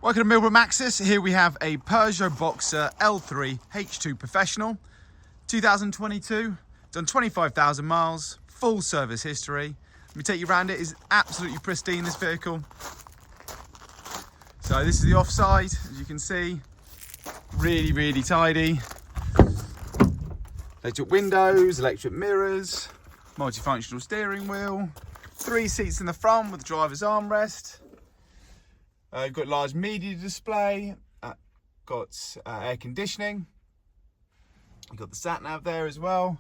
Welcome to Millbrook Maxxis. Here we have a Peugeot Boxer L3 H2 Professional, 2022, done 25,000 miles, full service history. Let me take you around it. It's absolutely pristine, this vehicle. So this is the offside, as you can see, really tidy. Electric windows, electric mirrors, multifunctional steering wheel, 3 seats in the front with the driver's armrest. You've got large media display, got air conditioning, you've got the sat nav there as well.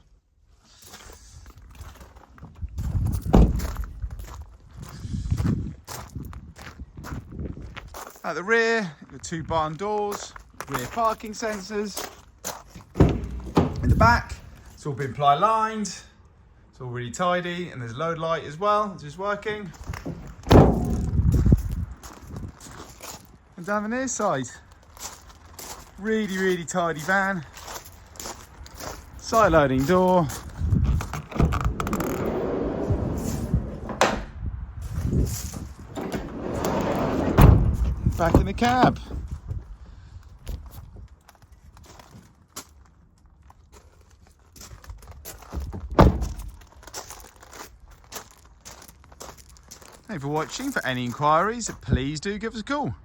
At the rear, you've got 2 barn doors, rear parking sensors. In the back, it's all been ply lined, it's all really tidy, and there's load light as well, which is working. And down the near side, really tidy van. Side loading door. Back in the cab. Thank you for watching. For any inquiries, please do give us a call.